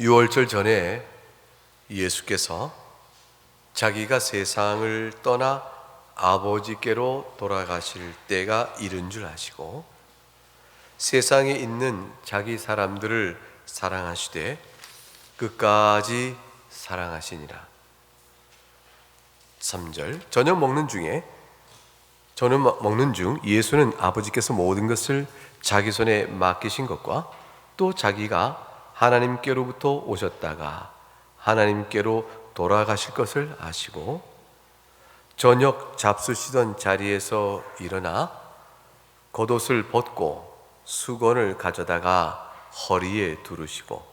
유월절 전에 예수께서 자기가 세상을 떠나 아버지께로 돌아가실 때가 이른 줄 아시고 세상에 있는 자기 사람들을 사랑하시되 끝까지 사랑하시니라. 3절 저녁 먹는 중 예수는 아버지께서 모든 것을 자기 손에 맡기신 것과 또 자기가 하나님께로부터 오셨다가 하나님께로 돌아가실 것을 아시고 저녁 잡수시던 자리에서 일어나 겉옷을 벗고 수건을 가져다가 허리에 두르시고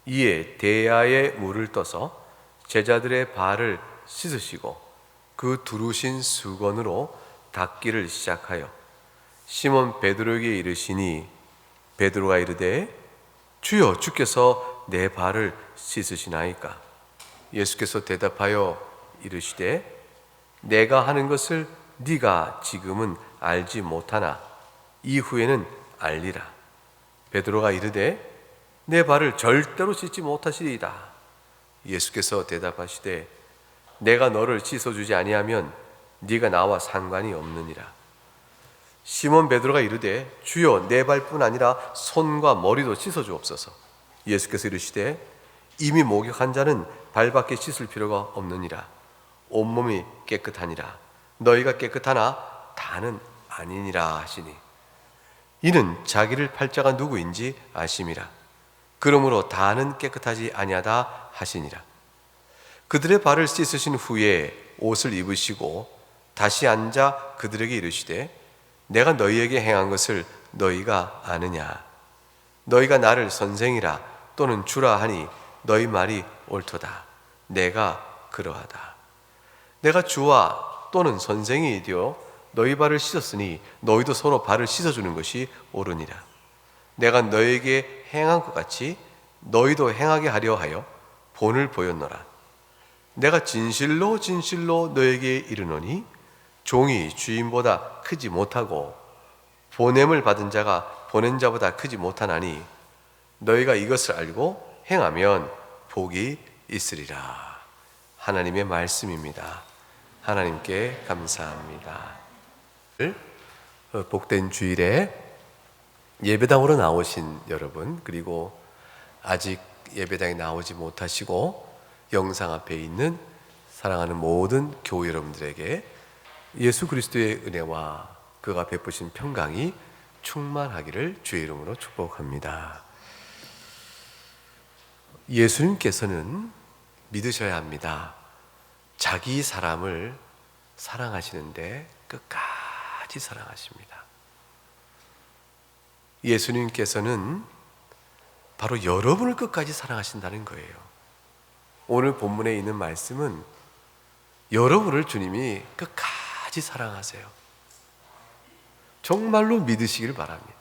이에 대야에 물을 떠서 제자들의 발을 씻으시고 그 두르신 수건으로 닦기를 시작하여 시몬 베드로에게 이르시니 베드로가 이르되 주여 주께서 내 발을 씻으시나이까? 예수께서 대답하여 이르시되 내가 하는 것을 네가 지금은 알지 못하나 이후에는 알리라. 베드로가 이르되 내 발을 절대로 씻지 못하시리이다. 예수께서 대답하시되 내가 너를 씻어주지 아니하면 네가 나와 상관이 없느니라. 시몬 베드로가 이르되 주여 내 발뿐 아니라 손과 머리도 씻어주옵소서. 예수께서 이르시되 이미 목욕한 자는 발밖에 씻을 필요가 없느니라. 온몸이 깨끗하니라. 너희가 깨끗하나 다는 아니니라 하시니 이는 자기를 팔 자가 누구인지 아심이라. 그러므로 다는 깨끗하지 아니하다 하시니라. 그들의 발을 씻으신 후에 옷을 입으시고 다시 앉아 그들에게 이르시되 내가 너희에게 행한 것을 너희가 아느냐? 너희가 나를 선생이라 또는 주라 하니 너희 말이 옳도다. 내가 그러하다. 내가 주와 또는 선생이 되어 너희 발을 씻었으니 너희도 서로 발을 씻어주는 것이 옳으니라. 내가 너희에게 행한 것 같이 너희도 행하게 하려 하여 본을 보였노라. 내가 진실로 너희에게 이르노니 종이 주인보다 크지 못하고 보냄을 받은 자가 보낸 자보다 크지 못하나니 너희가 이것을 알고 행하면 복이 있으리라. 하나님의 말씀입니다. 하나님께 감사합니다. 복된 주일에 예배당으로 나오신 여러분, 그리고 아직 예배당에 나오지 못하시고 영상 앞에 있는 사랑하는 모든 교우 여러분들에게 예수 그리스도의 은혜와 그가 베푸신 평강이 충만하기를 주의 이름으로 축복합니다. 예수님께서는 믿으셔야 합니다. 자기 사람을 사랑하시는데 끝까지 사랑하십니다. 예수님께서는 바로 여러분을 끝까지 사랑하신다는 거예요. 오늘 본문에 있는 말씀은 여러분을 주님이 끝까지 사랑하세요. 정말로 믿으시길 바랍니다.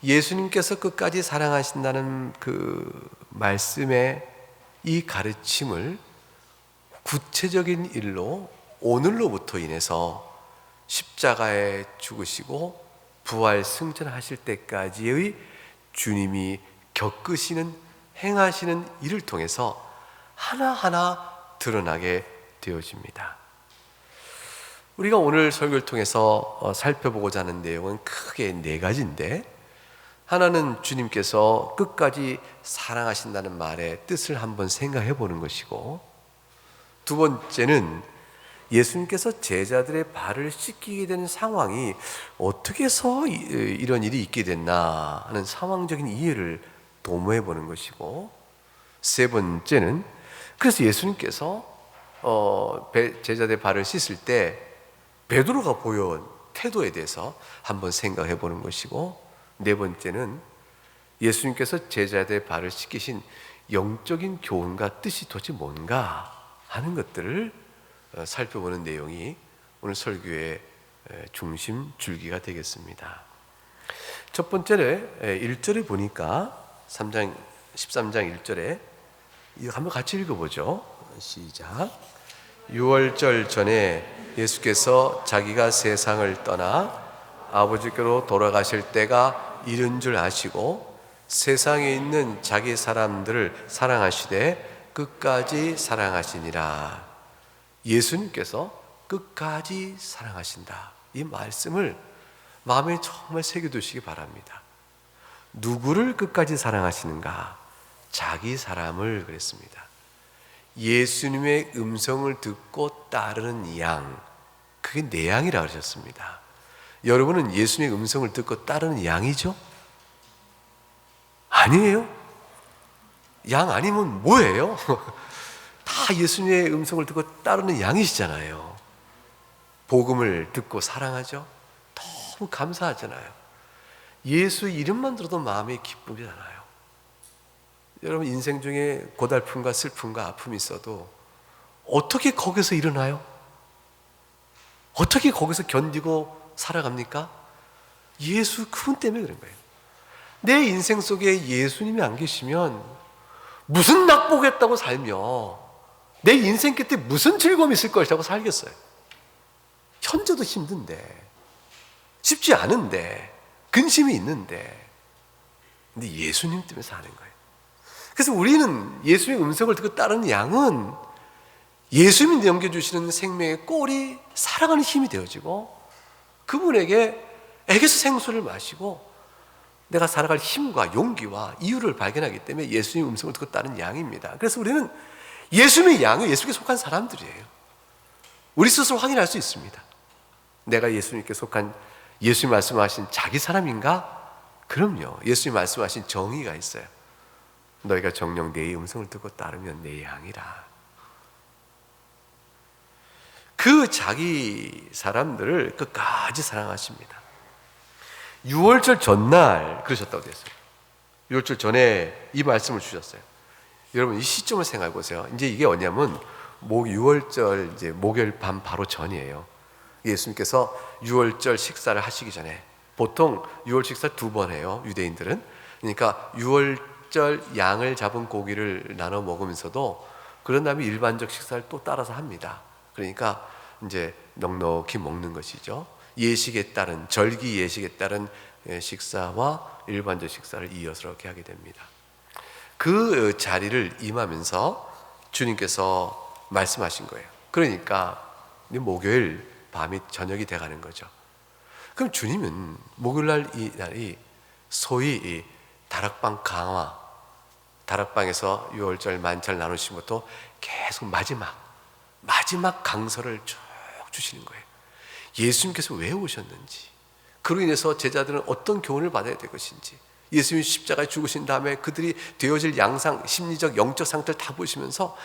예수님께서 끝까지 사랑하신다는 그 말씀의 이 가르침을 구체적인 일로 오늘로부터 인해서 십자가에 죽으시고 부활 승천하실 때까지의 주님이 겪으시는 행하시는 일을 통해서 하나하나 드러나게 되어집니다. 우리가 오늘 설교를 통해서 살펴보고자 하는 내용은 크게 4가지인데, 하나는 주님께서 끝까지 사랑하신다는 말의 뜻을 한번 생각해 보는 것이고, 두 번째는 예수님께서 제자들의 발을 씻기게 되는 상황이 어떻게 해서 이런 일이 있게 됐나 하는 상황적인 이해를 도모해 보는 것이고, 세 번째는 그래서 예수님께서 제자들의 발을 씻을 때 베드로가 보여온 태도에 대해서 한번 생각해 보는 것이고, 네 번째는 예수님께서 제자들의 발을 씻기신 영적인 교훈과 뜻이 도대체 뭔가 하는 것들을 살펴보는 내용이 오늘 설교의 중심 줄기가 되겠습니다. 첫 번째로 1절에 보니까 13장 1절에 이거 한번 같이 읽어보죠. 시작. 유월절 전에 예수께서 자기가 세상을 떠나 아버지께로 돌아가실 때가 이른 줄 아시고 세상에 있는 자기 사람들을 사랑하시되 끝까지 사랑하시니라. 예수님께서 끝까지 사랑하신다. 이 말씀을 마음에 정말 새겨두시기 바랍니다. 누구를 끝까지 사랑하시는가? 자기 사람을 그랬습니다. 예수님의 음성을 듣고 따르는 양, 그게 내 양이라 그러셨습니다. 여러분은 예수님의 음성을 듣고 따르는 양이죠? 아니에요? 양 아니면 뭐예요? 다 예수님의 음성을 듣고 따르는 양이시잖아요. 복음을 듣고 사랑하죠? 너무 감사하잖아요. 예수 이름만 들어도 마음이 기쁨이 나요. 여러분 인생 중에 고달픔과 슬픔과 아픔이 있어도 어떻게 거기서 일어나요? 어떻게 거기서 견디고 살아갑니까? 예수 그분 때문에 그런 거예요. 내 인생 속에 예수님이 안 계시면 무슨 낙복했다고 살며 내 인생 끝에 무슨 즐거움이 있을 것이라고 살겠어요. 현재도 힘든데, 쉽지 않은데, 근심이 있는데, 근데 예수님 때문에 사는 거예요. 그래서 우리는 예수님의 음성을 듣고 따르는 양은 예수님이 넘겨주시는 생명의 꼴이 살아가는 힘이 되어지고 그분에게서 생수를 마시고 내가 살아갈 힘과 용기와 이유를 발견하기 때문에 예수님의 음성을 듣고 따르는 양입니다. 그래서 우리는 예수님의 양은 예수님께 속한 사람들이에요. 우리 스스로 확인할 수 있습니다. 내가 예수님께 속한, 예수님 말씀하신 자기 사람인가? 그럼요. 예수님 말씀하신 정의가 있어요. 너희가 정녕 내 음성을 듣고 따르면 내 양이라. 그 자기 사람들을 끝까지 사랑하십니다. 6월절 전날 그러셨다고 되어 있어요. 6월절 전에 이 말씀을 주셨어요. 여러분 이 시점을 생각해 보세요. 이제 이게 뭐냐면 6월절 이제 목요일 밤 바로 전이에요. 예수님께서 6월절 식사를 하시기 전에, 보통 6월 식사 2번 해요, 유대인들은. 그러니까 6월절 양을 잡은 고기를 나눠 먹으면서도 그런 다음에 일반적 식사를 또 따라서 합니다. 그러니까 이제 넉넉히 먹는 것이죠. 예식에 따른, 절기 예식에 따른 식사와 일반적 식사를 이어서 이렇게 하게 됩니다. 그 자리를 임하면서 주님께서 말씀하신 거예요. 그러니까 목요일 밤이 저녁이 돼가는 거죠. 그럼 주님은 목요일날 이 날이 소위 이 다락방 강화, 다락방에서 6월절 만찬을 나누신 것도 계속 마지막 강서를 쭉 주시는 거예요. 예수님께서 왜 오셨는지, 그로 인해서 제자들은 어떤 교훈을 받아야 될 것인지, 예수님이 십자가에 죽으신 다음에 그들이 되어질 양상, 심리적, 영적 상태를 다 보시면서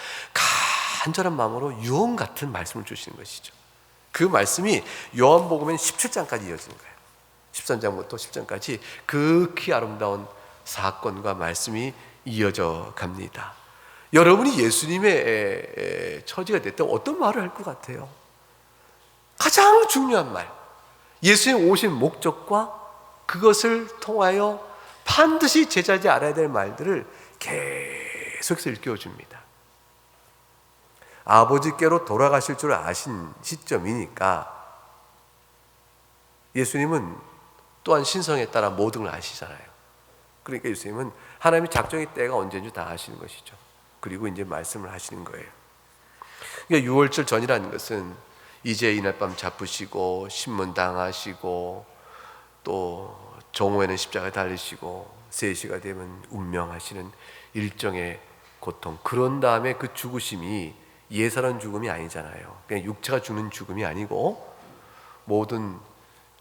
간절한 마음으로 유언 같은 말씀을 주시는 것이죠. 그 말씀이 요한복음엔 17장까지 이어지는 거예요. 13장부터 10장까지 극히 아름다운 사건과 말씀이 이어져 갑니다. 여러분이 예수님의 처지가 됐다면 어떤 말을 할 것 같아요? 가장 중요한 말, 예수님 오신 목적과 그것을 통하여 반드시 제자들이 알아야 될 말들을 계속해서 일깨워줍니다. 아버지께로 돌아가실 줄 아신 시점이니까 예수님은 또한 신성에 따라 모든 걸 아시잖아요. 그러니까 예수님은 하나님의 작정의 때가 언제인지 다 아시는 것이죠. 그리고 이제 말씀을 하시는 거예요. 그러니까 6월절 전이라는 것은 이제 이날 밤 잡으시고 신문당하시고 또 정오에는 십자가에 달리시고 3시가 되면 운명하시는 일정의 고통, 그런 다음에 그 죽으심이 예사로운 죽음이 아니잖아요. 그냥 육체가 죽는 죽음이 아니고 모든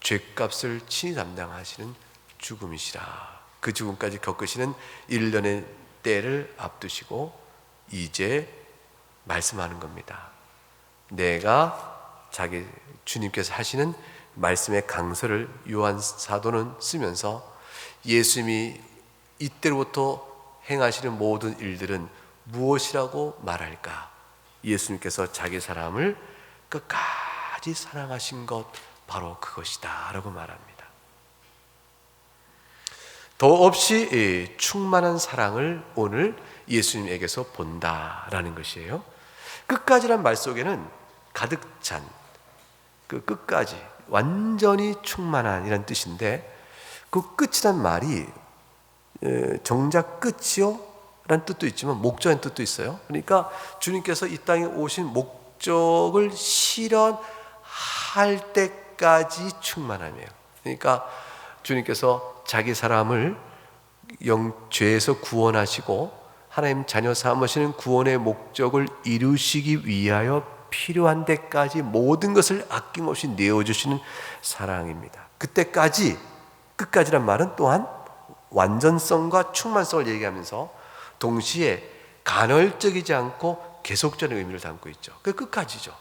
죄값을 친히 담당하시는 죽음이시라. 그 죽음까지 겪으시는 1년의 때를 앞두시고 이제 말씀하는 겁니다. 내가 자기 주님께서 하시는 말씀의 강서를 요한 사도는 쓰면서 예수님이 이때로부터 행하시는 모든 일들은 무엇이라고 말할까? 예수님께서 자기 사람을 끝까지 사랑하신 것, 바로 그것이다 라고 말합니다. 더없이 충만한 사랑을 오늘 예수님에게서 본다라는 것이에요. 끝까지란 말 속에는 가득 찬, 그 끝까지 완전히 충만한 이란 뜻인데, 그 끝이란 말이 정작 끝이요 라는 뜻도 있지만 목적인 뜻도 있어요. 그러니까 주님께서 이 땅에 오신 목적을 실현할 때까지 충만함이에요. 그러니까 주님께서 자기 사람을 죄에서 구원하시고 하나님 자녀 삼으시는 구원의 목적을 이루시기 위하여 필요한 데까지 모든 것을 아낌없이 내어주시는 사랑입니다. 그때까지, 끝까지란 말은 또한 완전성과 충만성을 얘기하면서 동시에 간헐적이지 않고 계속적인 의미를 담고 있죠. 그 끝까지죠.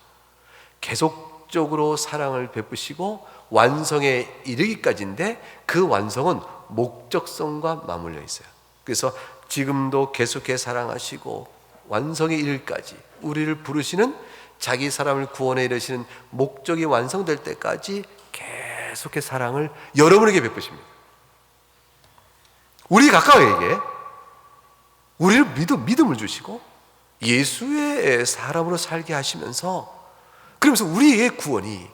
계속적으로 사랑을 베푸시고 완성에 이르기까지인데 그 완성은 목적성과 맞물려 있어요. 그래서 지금도 계속해 사랑하시고 완성에 이르기까지 우리를 부르시는 자기 사람을 구원에 이르시는 목적이 완성될 때까지 계속해 사랑을 여러분에게 베푸십니다. 우리 가까이에게 우리를 믿음을 주시고 예수의 사람으로 살게 하시면서 그러면서 우리의 구원이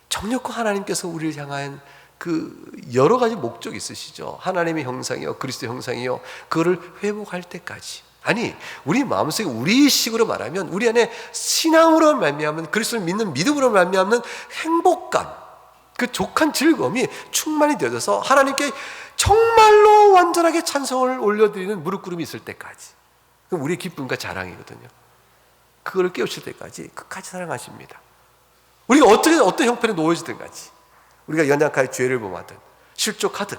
정력과 하나님께서 우리를 향한 그 여러 가지 목적이 있으시죠. 하나님의 형상이요 그리스도 형상이요 그거를 회복할 때까지. 아니 우리 마음속에 우리 식으로 말하면 우리 안에 신앙으로 말미암은 그리스도를 믿는 믿음으로 말미암는 행복감, 그 족한 즐거움이 충만히 되어져서 하나님께 정말로 완전하게 찬송을 올려드리는 무릎꿇음이 있을 때까지. 그럼 우리의 기쁨과 자랑이거든요. 그거를 깨우칠 때까지 끝까지 사랑하십니다. 우리가 어떤 형편에 놓여지든 같이 우리가 연약하여 죄를 범하든 실족하든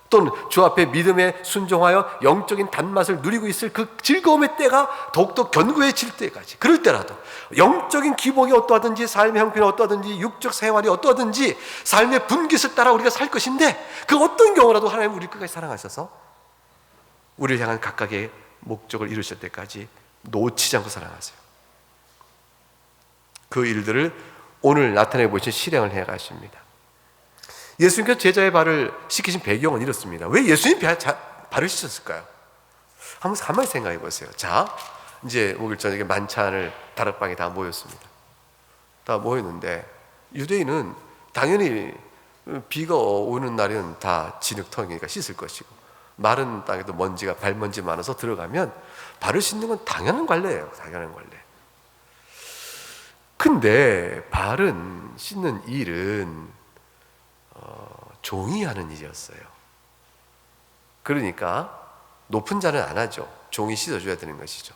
또는 주 앞에 믿음에 순종하여 영적인 단맛을 누리고 있을 그 즐거움의 때가 더욱더 견고해질 때까지, 그럴 때라도 영적인 기복이 어떠하든지 삶의 형편이 어떠하든지 육적 생활이 어떠하든지 삶의 분깃을 따라 우리가 살 것인데 그 어떤 경우라도 하나님 우리 끝까지 사랑하셔서 우리를 향한 각각의 목적을 이루실 때까지 놓치지 않고 사랑하세요. 그 일들을 오늘 나타내 보신 실행을 해 가십니다. 예수님께서 제자의 발을 씻기신 배경은 이렇습니다. 왜 예수님 발을 씻었을까요? 한번 가만히 생각해 보세요. 자, 이제 목요일 저녁에 만찬을 다락방에 다 모였습니다. 다 모였는데 유대인은 당연히 비가 오는 날은 다 진흙탕이니까 씻을 것이고 마른 땅에도 먼지가 발먼지 많아서 들어가면 발을 씻는 건 당연한 관례예요. 당연한 관례. 근데 발은 씻는 일은 종이 하는 일이었어요. 그러니까 높은 자는 안 하죠. 종이 씻어줘야 되는 것이죠.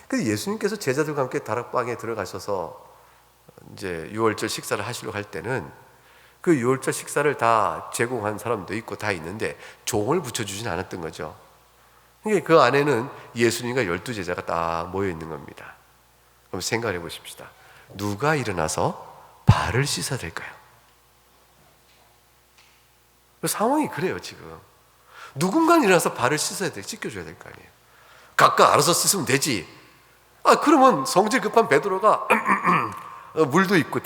그래서 예수님께서 제자들과 함께 다락방에 들어가셔서 이제 유월절 식사를 하시려고 할 때는 그 유월절 식사를 다 제공한 사람도 있고 다 있는데 종을 붙여주진 않았던 거죠. 그러니까 그 안에는 예수님과 12제자가 딱 모여 있는 겁니다. 그럼 생각해 보십시다. 누가 일어나서 발을 씻어야 될까요? 상황이 그래요. 지금 누군가는 일어나서 발을 씻어야 돼, 씻겨줘야 될 거 아니에요. 각각 알아서 씻으면 되지. 그러면 성질 급한 베드로가 물도 있고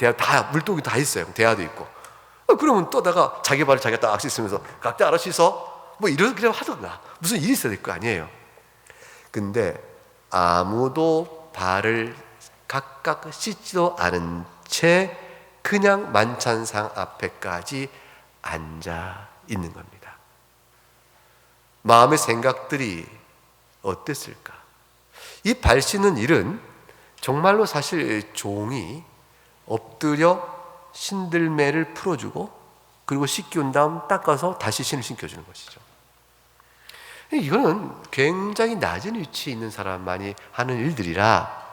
물독이 다 있어요. 대야도 있고. 그러면 떠다가 자기 발을 자기가 딱 씻으면서 각자 알아서 씻어. 뭐 이렇게 하던가 무슨 일이 있어야 될 거 아니에요. 근데 아무도 발을 각각 씻지도 않은 채 그냥 만찬상 앞에까지 앉아 있는 겁니다. 마음의 생각들이 어땠을까? 이 발 씻는 일은 정말로 사실 종이 엎드려 신들매를 풀어주고 그리고 씻기 온 다음 닦아서 다시 신을 신겨주는 것이죠. 이거는 굉장히 낮은 위치에 있는 사람만이 하는 일들이라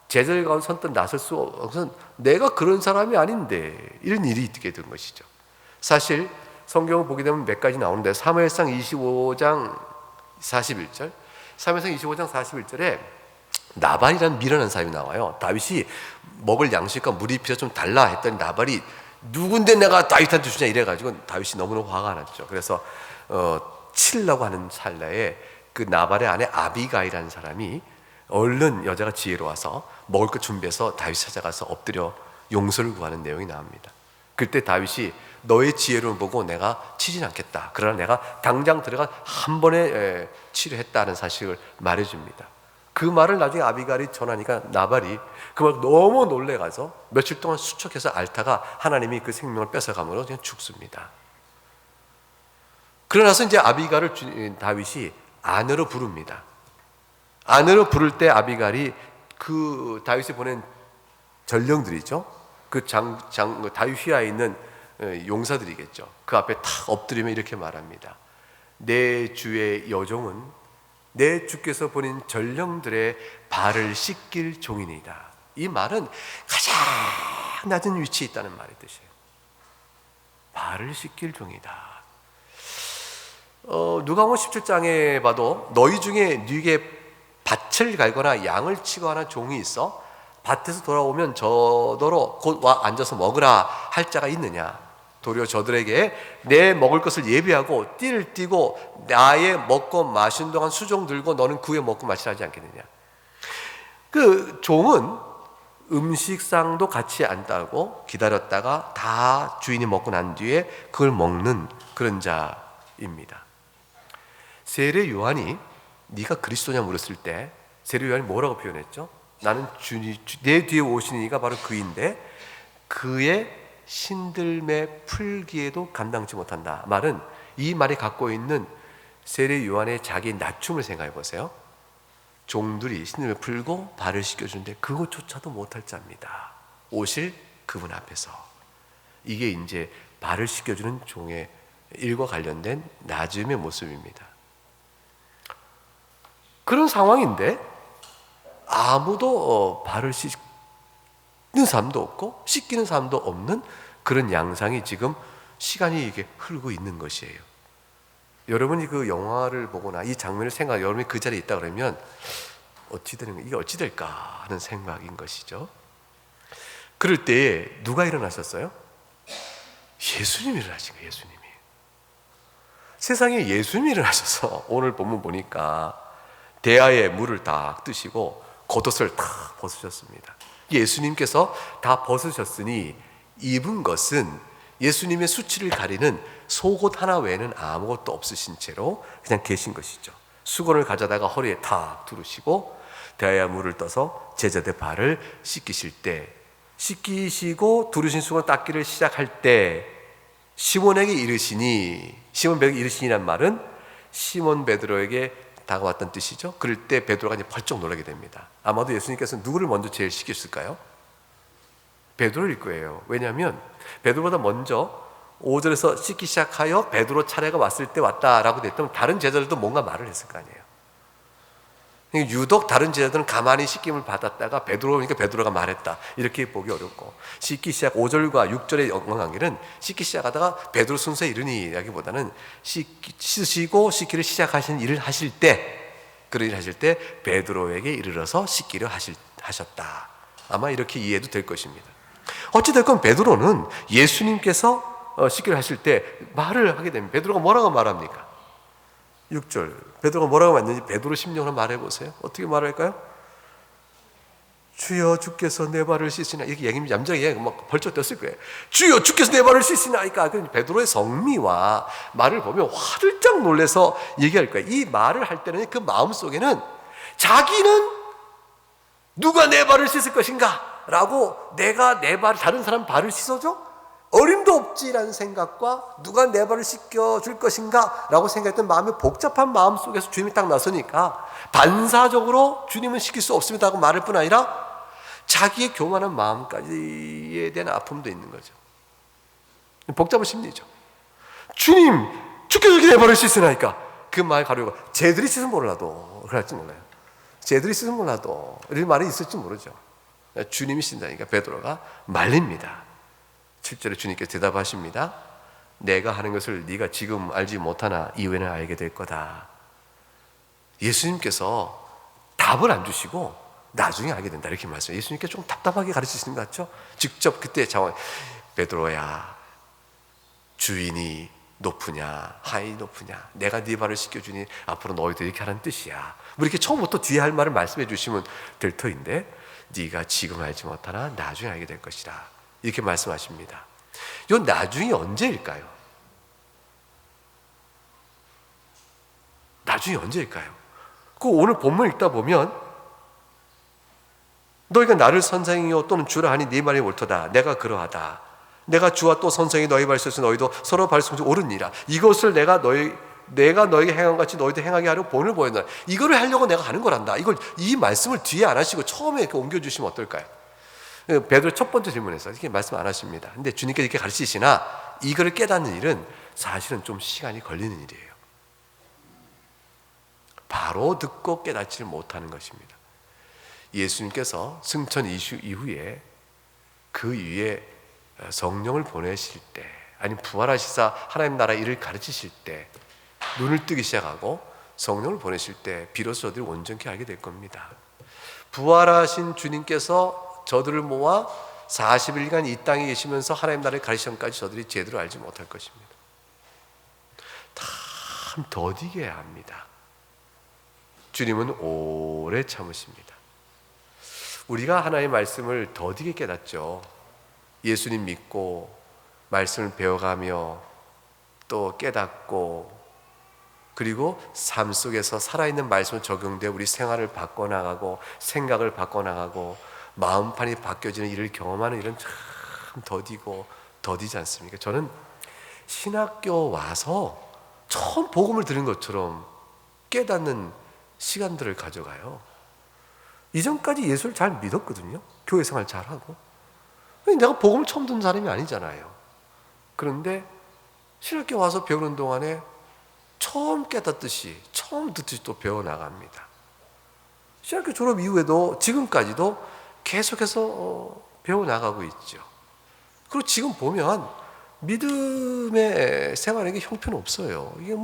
제자들 가운데 선뜻 나설 수 없어서 내가 그런 사람이 아닌데 이런 일이 있게 된 것이죠. 사실 성경을 보게 되면 몇 가지 나오는데 사무엘상 25장 41절 사무엘상 25장 41절에 나발이라는 미련한 사람이 나와요. 다윗이 먹을 양식과 물이 필요 좀 달라 했더니 나발이 누군데 내가 다윗한테 주냐 이래가지고 다윗이 너무나 화가 났죠. 그래서 치려고 하는 찰나에 그 나발의 아내 아비가일이라는 사람이 얼른 여자가 지혜로워서 먹을 것 준비해서 다윗 찾아가서 엎드려 용서를 구하는 내용이 나옵니다. 그때 다윗이 너의 지혜를 보고 내가 치진 않겠다. 그러나 내가 당장 들어가 한 번에 치료했다는 사실을 말해줍니다. 그 말을 나중에 아비가일이 전하니까 나발이 그 말 너무 놀래가서 며칠 동안 수척해서 앓다가 하나님이 그 생명을 뺏어감으로 그냥 죽습니다. 그러나서 이제 아비갈을 다윗이 아내로 부릅니다. 아내로 부를 때 아비갈이 그 다윗이 보낸 전령들이죠. 그 다윗 휘하에 있는 용사들이겠죠. 그 앞에 탁 엎드리며 이렇게 말합니다. 내 주의 여종은 내 주께서 보낸 전령들의 발을 씻길 종이니이다. 이 말은 가장 낮은 위치에 있다는 말의 뜻이에요. 발을 씻길 종이다. 누가복음 17장에 봐도 너희 중에 네게 밭을 갈거나 양을 치거나 종이 있어 밭에서 돌아오면 저더러 곧 와 앉아서 먹으라 할 자가 있느냐? 도리어 저들에게 내 먹을 것을 예비하고 띠를 띠고 나의 먹고 마신 동안 수종 들고 너는 그 후에 먹고 마시라 하지 않겠느냐? 그 종은 음식상도 같이 앉다고 기다렸다가 다 주인이 먹고 난 뒤에 그걸 먹는 그런 자입니다. 세례 요한이 네가 그리스도냐 물었을 때 세례 요한이 뭐라고 표현했죠? 나는 내 뒤에 오시는 이가 바로 그인데 그의 신들매 풀기에도 감당치 못한다. 말은 이 말이 갖고 있는 세례 요한의 자기 낮춤을 생각해 보세요. 종들이 신들매 풀고 발을 씻겨주는데 그것조차도 못할 자입니다. 오실 그분 앞에서. 이게 이제 발을 씻겨주는 종의 일과 관련된 낮음의 모습입니다. 그런 상황인데 아무도 발을 씻는 사람도 없고 씻기는 사람도 없는 그런 양상이 지금 시간이 이게 흐르고 있는 것이에요. 여러분이 그 영화를 보거나 이 장면을 생각하고 여러분이 그 자리에 있다 그러면 이게 어찌 될까 하는 생각인 것이죠. 그럴 때에 누가 일어나셨어요? 예수님이 일어나신 거예요. 예수님이. 세상에 예수님이 일어나셔서 오늘 본문 보니까 대야에 물을 딱 뜨시고 겉옷을 다 벗으셨습니다. 예수님께서 다 벗으셨으니 입은 것은 예수님의 수치를 가리는 속옷 하나 외에는 아무것도 없으신 채로 그냥 계신 것이죠. 수건을 가져다가 허리에 탁 두르시고 대야에 물을 떠서 제자들 발을 씻기실 때, 씻기시고 두르신 수건 닦기를 시작할 때 시몬에게 이르시니, 시몬 베드로에게 이르시니란 말은 시몬 베드로에게 다가왔던 뜻이죠. 그럴 때 베드로가 이제 벌쩍 놀라게 됩니다. 아마도 예수님께서 누구를 먼저 제일 시켰을까요? 베드로일 거예요. 왜냐하면 베드로보다 먼저 5절에서 씻기 시작하여 베드로 차례가 왔을 때 왔다라고 됐다면 다른 제자들도 뭔가 말을 했을 거 아니에요. 유독 다른 제자들은 가만히 씻김을 받았다가 베드로니까 베드로가 말했다 이렇게 보기 어렵고, 씻기 시작 5절과 6절의 연관관계는 씻기 시작하다가 베드로 순서에 이르니 라기보다는 씻으시고 씻기를 시작하신 일을 하실 때, 그런 일을 하실 때 베드로에게 이르러서 씻기를 하셨다. 아마 이렇게 이해도 될 것입니다. 어찌됐건 베드로는 예수님께서 씻기를 하실 때 말을 하게 됩니다. 베드로가 뭐라고 말합니까? 6절 베드로가 뭐라고 말했는지 베드로 심령으로 말해보세요. 어떻게 말할까요? 주여 주께서 내 발을 씻으나, 이렇게 얘기하면 얌전히 막 벌쩍 떴을 거예요. 주여 주께서 내 발을 씻으나니까 베드로의 성미와 말을 보면 화들짝 놀라서 얘기할 거예요. 이 말을 할 때는 그 마음속에는 자기는 누가 내 발을 씻을 것인가 라고, 내가 내 발, 다른 사람 발을 씻어줘? 어림도 없지라는 생각과 누가 내 발을 씻겨줄 것인가 라고 생각했던 마음이 복잡한 마음 속에서 주님이 딱 나서니까 반사적으로 주님은 시킬 수 없습니다 하고 말할 뿐 아니라 자기의 교만한 마음까지에 대한 아픔도 있는 거죠. 복잡한 심리죠. 주님, 주께서 내 발을 씻으나이까. 그 말 가려고 쟤들이 씻으면 몰라도 그럴지 몰라요. 쟤들이 씻으면 몰라도 이런 말이 있을지 모르죠. 주님이 씻는다니까 베드로가 말립니다. 7절에 주님께서 대답하십니다. 내가 하는 것을 네가 지금 알지 못하나 이후에는 알게 될 거다. 예수님께서 답을 안 주시고 나중에 알게 된다 이렇게 말씀해요. 예수님께서 좀 답답하게 가르치시는 것 같죠? 직접 그때 상황, 베드로야 주인이 높으냐 하인이 높으냐, 내가 네 발을 씻겨주니 앞으로 너희도 이렇게 하라는 뜻이야. 뭐 이렇게 처음부터 뒤에 할 말을 말씀해 주시면 될 터인데 네가 지금 알지 못하나 나중에 알게 될 것이라 이렇게 말씀하십니다. 이 나중이 언제일까요? 나중이 언제일까요? 그 오늘 본문 읽다 보면 너희가 나를 선생이요 또는 주라 하니 네 말이 옳도다. 내가 그러하다. 내가 주와 또 선생이 너희 발수에서 너희도 서로 발수에 옳으니라. 이것을 내가 너에게 행한 같이 너희도 행하게 하려고 본을 보였노라. 이거를 하려고 내가 하는 거란다. 이 말씀을 뒤에 안 하시고 처음에 이렇게 옮겨주시면 어떨까요? 베드로의 첫 번째 질문에서 이렇게 말씀 안 하십니다. 근데 주님께서 이렇게 가르치시나 이거를 깨닫는 일은 사실은 좀 시간이 걸리는 일이에요. 바로 듣고 깨닫지를 못하는 것입니다. 예수님께서 승천 이후에 그 위에 성령을 보내실 때, 아니면 부활하시사 하나님 나라 일을 가르치실 때 눈을 뜨기 시작하고 성령을 보내실 때 비로소 저들이 온전히 알게 될 겁니다. 부활하신 주님께서 저들을 모아 40일간 이 땅에 계시면서 하나님 나라의 가르치심까지 저들이 제대로 알지 못할 것입니다. 참 더디게 해야 합니다. 주님은 오래 참으십니다. 우리가 하나님의 말씀을 더디게 깨닫죠. 예수님 믿고 말씀을 배워가며 또 깨닫고, 그리고 삶 속에서 살아있는 말씀을 적용되어 우리 생활을 바꿔나가고 생각을 바꿔나가고 마음판이 바뀌어지는 일을 경험하는 일은 참 더디지 않습니까? 저는 신학교 와서 처음 복음을 들은 것처럼 깨닫는 시간들을 가져가요. 이전까지 예수를 잘 믿었거든요. 교회 생활 잘하고. 내가 복음을 처음 듣는 사람이 아니잖아요. 그런데 신학교 와서 배우는 동안에 처음 깨닫듯이, 처음 듣듯이 또 배워나갑니다. 신학교 졸업 이후에도 지금까지도 계속해서 배워나가고 있죠. 그리고 지금 보면 믿음의 생활에게 형편은 없어요. 이게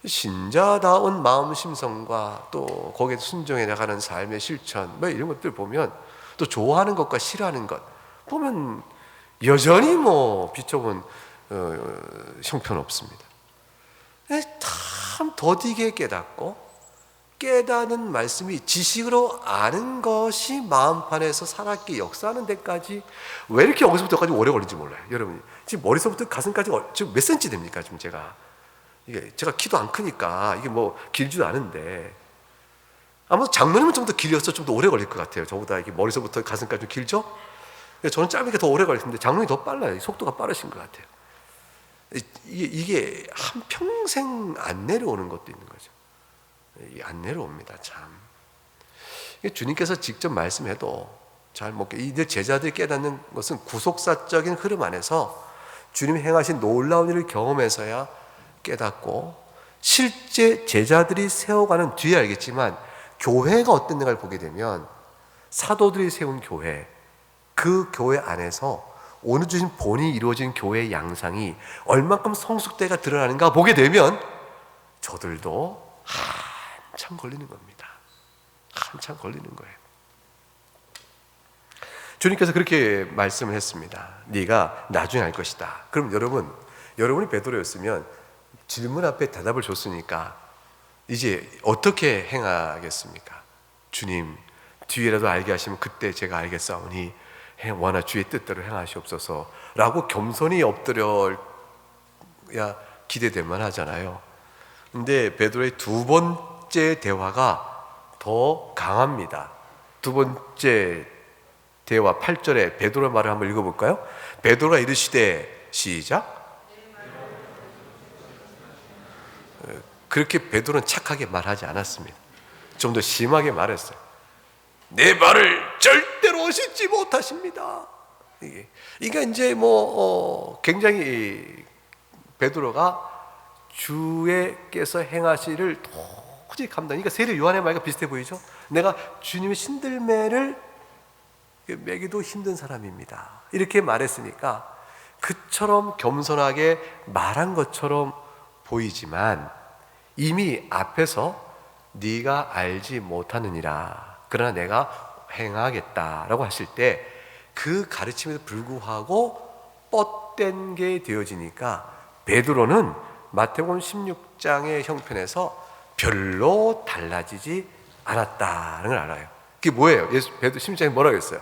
신자다운 마음 심성과 또 거기에 순종해 나가는 삶의 실천 이런 것들 보면, 또 좋아하는 것과 싫어하는 것 보면 여전히 비춰본 형편 없습니다. 참 더디게 깨닫고, 깨닫는 말씀이 지식으로 아는 것이 마음판에서 살았게 역사하는 데까지 왜 이렇게 여기서부터까지 오래 걸린지 몰라요. 여러분 지금 머리서부터 가슴까지 지금 몇 센치 됩니까? 지금 제가 키도 안 크니까 이게 길지도 않은데, 아마 장로님은 좀 더 길어서 좀 더 오래 걸릴 것 같아요. 저보다 이게 머리서부터 가슴까지 좀 길죠? 저는 짧은 게 더 오래 걸릴 텐데 장로님이 더 빨라요. 속도가 빠르신 것 같아요. 이게 한평생 안 내려오는 것도 있는 거죠. 안 내려옵니다. 참. 주님께서 직접 말씀해도 잘 못 깨닫고, 이들 제자들이 깨닫는 것은 구속사적인 흐름 안에서 주님이 행하신 놀라운 일을 경험해서야 깨닫고, 실제 제자들이 세워가는 뒤에 알겠지만 교회가 어떤 데를 보게 되면 사도들이 세운 교회, 그 교회 안에서 오늘 주신 본이 이루어진 교회의 양상이 얼만큼 성숙대가 드러나는가 보게 되면 저들도 한참 걸리는 겁니다. 한참 걸리는 거예요. 주님께서 그렇게 말씀을 했습니다. 네가 나중에 알 것이다. 그럼 여러분이 베드로였으면 질문 앞에 대답을 줬으니까 이제 어떻게 행하겠습니까? 주님, 뒤에라도 알게 하시면 그때 제가 알겠사오니 원하 주의 뜻대로 행하시옵소서 라고 겸손히 엎드려야 기대될 만하잖아요. 근데 베드로의 두 번째 대화가 더 강합니다. 두 번째 대화 8절에 베드로의 말을 한번 읽어볼까요? 베드로가 이르시되, 시작. 그렇게 베드로는 착하게 말하지 않았습니다. 좀 더 심하게 말했어요. 내 말을 절대로 싣지 못하십니다. 이게 이제 굉장히 베드로가 주께서 행하시를 도저히 감당. 그러니까 세례 요한의 말과 비슷해 보이죠? 내가 주님의 신들매를 매기도 힘든 사람입니다. 이렇게 말했으니까 그처럼 겸손하게 말한 것처럼 보이지만 이미 앞에서 네가 알지 못하느니라. 그러나 내가 행하겠다라고 하실 때 그 가르침에도 불구하고 뻗댄 게 되어지니까 베드로는 마태복음 16장의 형편에서 별로 달라지지 않았다는 걸 알아요. 그게 뭐예요? 베드로 16장에 뭐라고 했어요?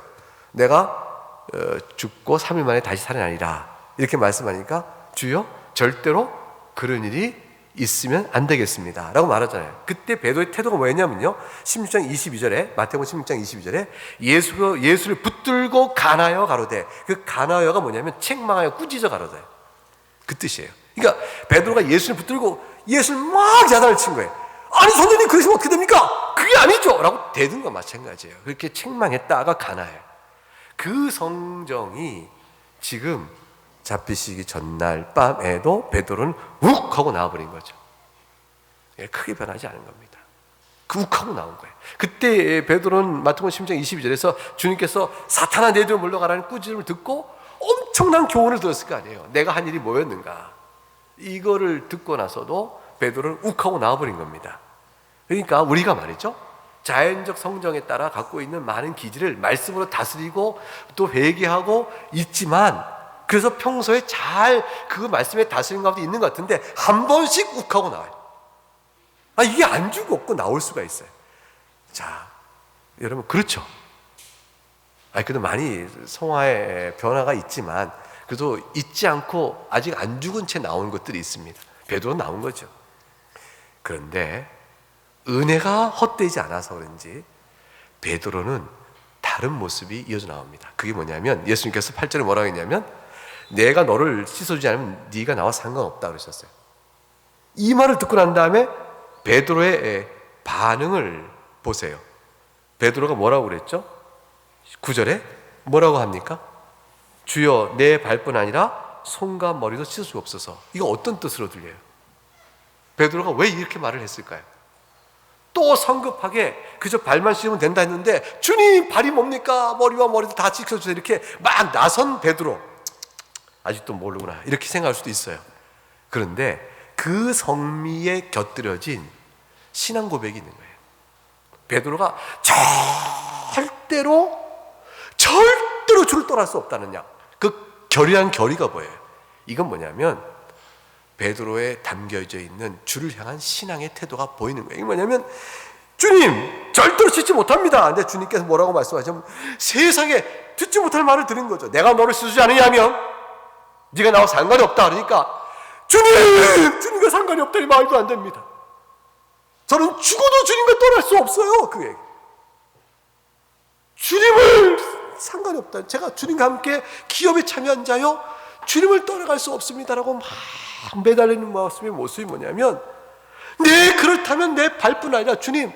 내가 죽고 3일 만에 다시 살아나리라 이렇게 말씀하니까 주여 절대로 그런 일이 있으면 안 되겠습니다 라고 말하잖아요. 그때 베드로의 태도가 뭐였냐면요, 16장 22절에, 마태복음 16장 22절에 예수를 붙들고 가나여 가로되, 그 가나여가 뭐냐면 책망하여 꾸짖어 가로되, 그 뜻이에요. 그러니까 베드로가 예수를 붙들고 예수를 막 야단을 친 거예요. 아니 선생님 그러시면 어떻게 됩니까? 그게 아니죠 라고 대든 거 마찬가지예요. 그렇게 책망했다가 가나요. 그 성정이 지금 잡히시기 전날 밤에도 베드로는 욱 하고 나와버린 거죠. 크게 변하지 않은 겁니다. 욱 하고 나온 거예요. 그때 베드로는 마태복음 16장 22절에서 주님께서 사탄아 내 뒤로 물러가라는 꾸짖음을 듣고 엄청난 교훈을 들었을 거 아니에요. 내가 한 일이 뭐였는가, 이거를 듣고 나서도 베드로는 욱 하고 나와버린 겁니다. 그러니까 우리가 말이죠, 자연적 성정에 따라 갖고 있는 많은 기질을 말씀으로 다스리고 또 회개하고 있지만, 그래서 평소에 잘 그 말씀에 다스린 가운데 있는 것 같은데 한 번씩 욱하고 나와요. 이게 안주가 없고 나올 수가 있어요. 자, 여러분 그렇죠. 그래도 많이 성화의 변화가 있지만 그래도 잊지 않고 아직 안 죽은 채 나온 것들이 있습니다. 베드로 나온 거죠. 그런데 은혜가 헛되지 않아서 그런지 베드로는 다른 모습이 이어져 나옵니다. 그게 뭐냐면 예수님께서 8절에 뭐라고 했냐면 내가 너를 씻어주지 않으면 네가 나와 상관없다 그러셨어요. 이 말을 듣고 난 다음에 베드로의 반응을 보세요. 베드로가 뭐라고 그랬죠? 9절에 뭐라고 합니까? 주여 내 발뿐 아니라 손과 머리도 씻어주옵소서. 이거 어떤 뜻으로 들려요? 베드로가 왜 이렇게 말을 했을까요? 또 성급하게 그저 발만 씻으면 된다 했는데 주님 발이 뭡니까? 머리와 머리도 다 씻어주세요 이렇게 막 나선 베드로, 아직도 모르구나 이렇게 생각할 수도 있어요. 그런데 그 성미에 곁들여진 신앙 고백이 있는 거예요. 베드로가 절대로 주를 떠날 수 없다는 그 결의한 결의가 뭐예요? 이건 뭐냐면 베드로에 담겨져 있는 주를 향한 신앙의 태도가 보이는 거예요. 이게 뭐냐면 주님 절대로 씻지 못합니다. 근데 주님께서 뭐라고 말씀하시면 세상에 듣지 못할 말을 들은 거죠. 내가 너를 씻지 않으냐면 네가 나와 상관이 없다. 그러니까 주님과 상관이 없다니 말도 안 됩니다. 저는 죽어도 주님과 떠날 수 없어요. 그 얘기. 주님을 상관이 없다. 제가 주님과 함께 기업에 참여한 자요 주님을 떠나갈 수 없습니다라고 막 매달리는 모습이 뭐냐면 네 그렇다면 내 발뿐 아니라 주님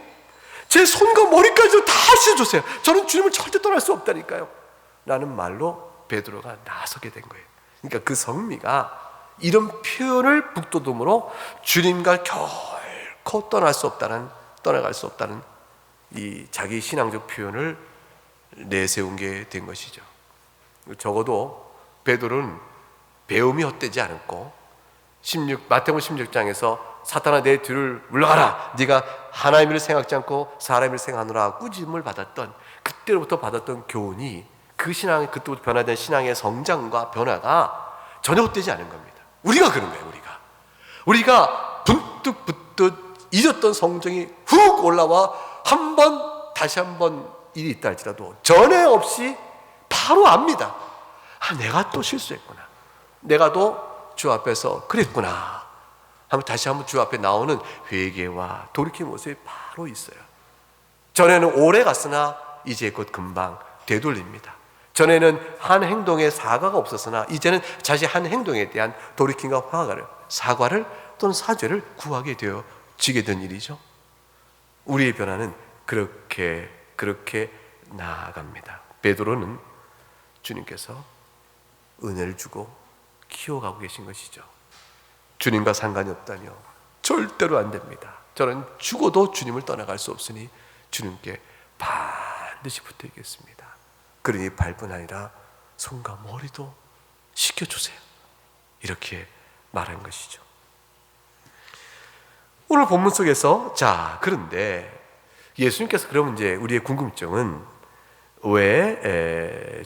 제 손과 머리까지도 다 씻어주세요. 저는 주님을 절대 떠날 수 없다니까요 라는 말로 베드로가 나서게 된 거예요. 그러니까 그 성미가 이런 표현을 북돋움으로 주님과 결코 떠나갈 수 없다는 이 자기 신앙적 표현을 내세운 게 된 것이죠. 적어도 베드로는 배움이 헛되지 않았고 마태복음 16장에서 사탄아 내 뒤를 물러가라 네가 하나님을 생각지 않고 사람을 생각하노라 꾸짖음을 받았던 그때로부터 받았던 교훈이 그 신앙, 그때부터 변화된 신앙의 성장과 변화가 전혀 헛되지 않은 겁니다. 우리가 그런 거예요. 우리가 문득 잊었던 성정이 훅 올라와 다시 한번 일이 있다 할지라도 전에 없이 바로 압니다. 내가 또 실수했구나. 내가 또 주 앞에서 그랬구나. 다시 한번 주 앞에 나오는 회개와 돌이킴 모습이 바로 있어요. 전에는 오래 갔으나 이제 곧 금방 되돌립니다. 전에는 한 행동에 사과가 없었으나 이제는 자신 한 행동에 대한 돌이킴과 사과를 또는 사죄를 구하게 되어지게 된 일이죠. 우리의 변화는 그렇게 나아갑니다. 베드로는 주님께서 은혜를 주고 키워가고 계신 것이죠. 주님과 상관이 없다뇨? 절대로 안 됩니다. 저는 죽어도 주님을 떠나갈 수 없으니 주님께 반드시 붙어 있겠습니다. 그러니 발뿐 아니라 손과 머리도 씻겨주세요. 이렇게 말한 것이죠. 오늘 본문 속에서 그런데 예수님께서 그러면 이제 우리의 궁금증은 왜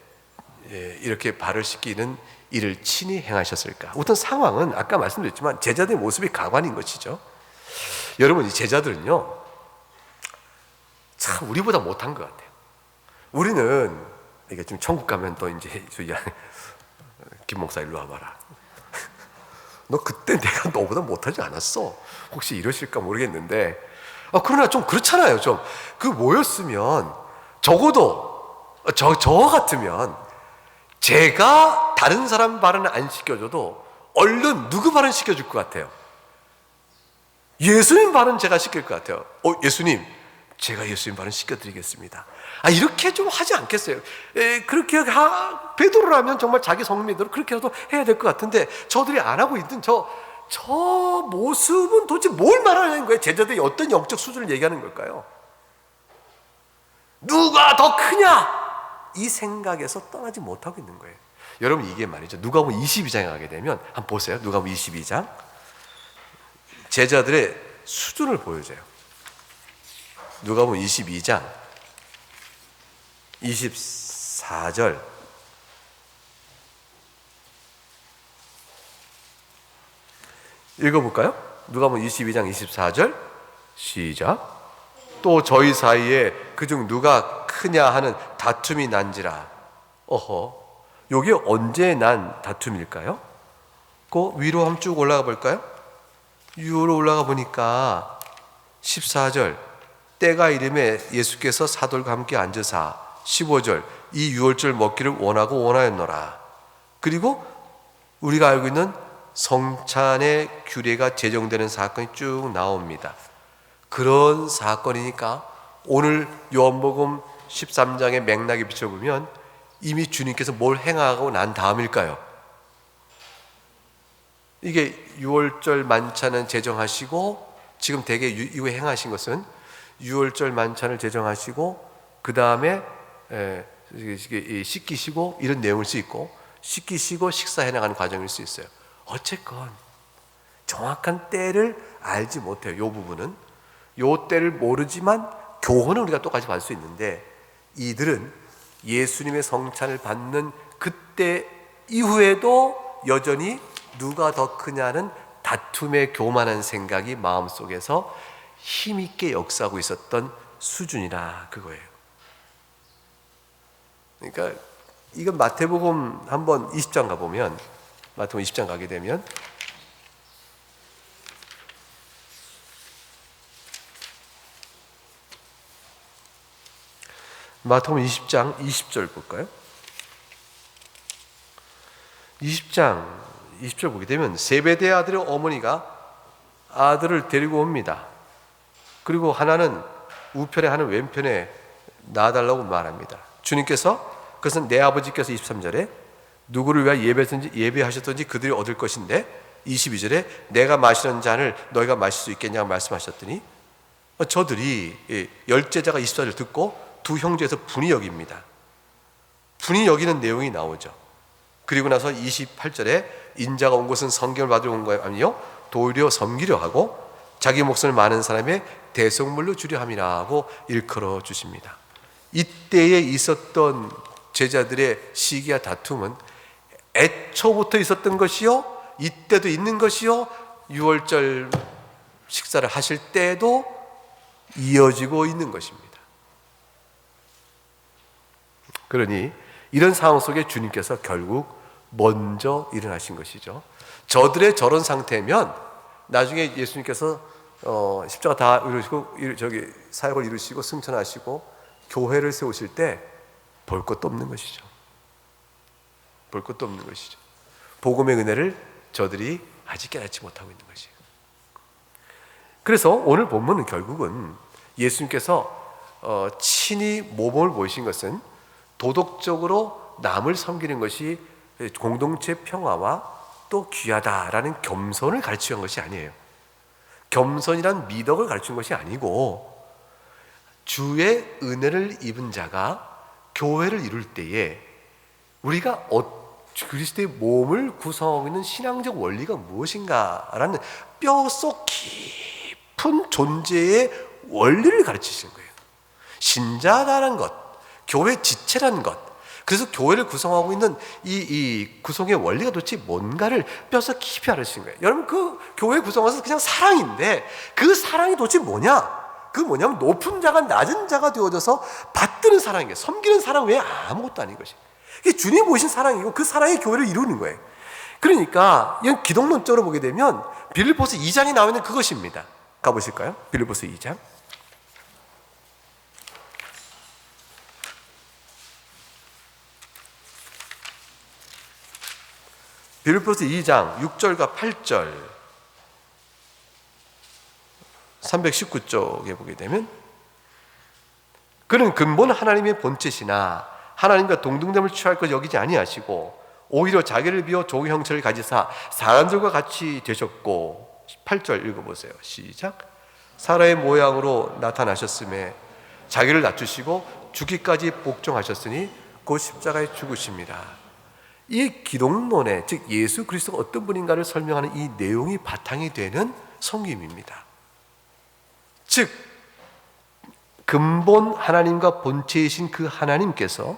이렇게 발을 씻기는 일을 친히 행하셨을까? 어떤 상황은 아까 말씀드렸지만 제자들의 모습이 가관인 것이죠. 여러분 이 제자들은요 참 우리보다 못한 것 같아요. 우리는 이게 지금 천국 가면 또 이제 김 목사 일로 와봐라. 너 그때 내가 너보다 못하지 않았어. 혹시 이러실까 모르겠는데, 그러나 좀 그렇잖아요. 좀 그 모였으면 적어도 저 같으면 제가 다른 사람 발언을 안 시켜줘도 얼른 누구 발언 시켜줄 것 같아요? 예수님 발언 제가 시킬 것 같아요. 예수님, 제가 예수님 발언 시켜드리겠습니다. 이렇게 좀 하지 않겠어요? 그렇게 베드로라면 정말 자기 성민대로 그렇게라도 해야 될 것 같은데, 저들이 안 하고 있던 저 모습은 도대체 뭘 말하는 거예요? 제자들이 어떤 영적 수준을 얘기하는 걸까요? 누가 더 크냐? 이 생각에서 떠나지 못하고 있는 거예요. 여러분, 이게 말이죠, 누가복음 22장에 가게 되면 한번 보세요. 누가복음 22장 제자들의 수준을 보여줘요. 누가복음 22장 24절 읽어볼까요? 누가복음 22장 24절 시작. 또 저희 사이에 그중 누가 크냐 하는 다툼이 난지라. 여기 언제 난 다툼일까요? 그 위로 한번 쭉 올라가 볼까요? 위로 올라가 보니까 14절 때가 이름에 예수께서 사도들과 함께 앉으사 15절 이 유월절 먹기를 원하고 원하였노라. 그리고 우리가 알고 있는 성찬의 규례가 제정되는 사건이 쭉 나옵니다. 그런 사건이니까 오늘 요한복음 13장의 맥락에 비춰보면 이미 주님께서 뭘 행하고 난 다음일까요? 이게 유월절 만찬은 제정하시고, 지금 대개 이후에 행하신 것은 유월절 만찬을 제정하시고 그 다음에 씻기시고 이런 내용일 수 있고, 씻기시고 식사해 나가는 과정일 수 있어요. 어쨌건 정확한 때를 알지 못해요. 이 부분은 이 때를 모르지만 교훈은 우리가 똑같이 받을 수 있는데, 이들은 예수님의 성찬을 받는 그때 이후에도 여전히 누가 더 크냐는 다툼의 교만한 생각이 마음속에서 힘있게 역사하고 있었던 수준이라 그거예요. 그러니까 이건 마태복음 한번 20장 가보면, 마태복음 20장 가게 되면 마태복음 20장 20절 볼까요? 20장 20절 보게 되면 세베대의 아들의 어머니가 아들을 데리고 옵니다. 그리고 하나는 우편에 하나는 왼편에 놔달라고 말합니다. 주님께서, 그것은 내 아버지께서 23절에 누구를 위하여 예배하셨든지 그들이 얻을 것인데, 22절에 내가 마시는 잔을 너희가 마실 수 있겠냐고 말씀하셨더니, 저들이 열제자가 24절 듣고 두 형제에서 분이 여깁니다. 분이 여기는 내용이 나오죠. 그리고 나서 28절에 인자가 온 것은 성경을 받으러 온 거 아니요 도리어 섬기려 하고 자기 목숨을 많은 사람의 대속물로 주려 함이라 하고 일컬어 주십니다. 이때에 있었던 제자들의 시기와 다툼은 애초부터 있었던 것이요, 이때도 있는 것이요, 유월절 식사를 하실 때에도 이어지고 있는 것입니다. 그러니 이런 상황 속에 주님께서 결국 먼저 일어나신 것이죠. 저들의 저런 상태면 나중에 예수님께서 십자가 다 이루시고 사역을 이루시고 승천하시고 교회를 세우실 때 볼 것도 없는 것이죠. 볼 것도 없는 것이죠. 복음의 은혜를 저들이 아직 깨닫지 못하고 있는 것이에요. 그래서 오늘 본문은 결국은 예수님께서 친히 모범을 보이신 것은 도덕적으로 남을 섬기는 것이 공동체 평화와 또 귀하다라는 겸손을 가르치는 것이 아니에요. 겸손이란 미덕을 가르치는 것이 아니고, 주의 은혜를 입은 자가 교회를 이룰 때에 우리가 그리스도의 몸을 구성하고 있는 신앙적 원리가 무엇인가라는 뼈속 깊은 존재의 원리를 가르치시는 거예요. 신자라는 것, 교회 지체라는 것, 그래서 교회를 구성하고 있는 이 구성의 원리가 도대체 뭔가를 뼈속 깊이 알으시는 거예요. 여러분, 그 교회 구성에서 그냥 사랑인데 그 사랑이 도대체 뭐냐? 그 뭐냐면 높은 자가 낮은 자가 되어져서 받드는 사랑이에요. 섬기는 사랑 외에 아무것도 아닌 것이에요. 이게 주님 보신 사랑이고 그 사랑이 교회를 이루는 거예요. 그러니까 이건 기독론적으로 보게 되면 빌립보서 2장에 나와 있는 그것입니다. 가보실까요? 빌립보서 2장. 빌립보서 2장 6절과 8절 319쪽에 보게 되면, 그는 근본 하나님의 본체시나 하나님과 동등됨을 취할 것 여기지 아니하시고 오히려 자기를 비워 종의 형체를 가지사 사람들과 같이 되셨고, 8절 읽어보세요. 시작. 사람의 모양으로 나타나셨음에 자기를 낮추시고 죽기까지 복종하셨으니 곧 십자가에 죽으십니다. 이 기독론의, 즉 예수 그리스도가 어떤 분인가를 설명하는 이 내용이 바탕이 되는 성경입니다. 즉 근본 하나님과 본체이신 그 하나님께서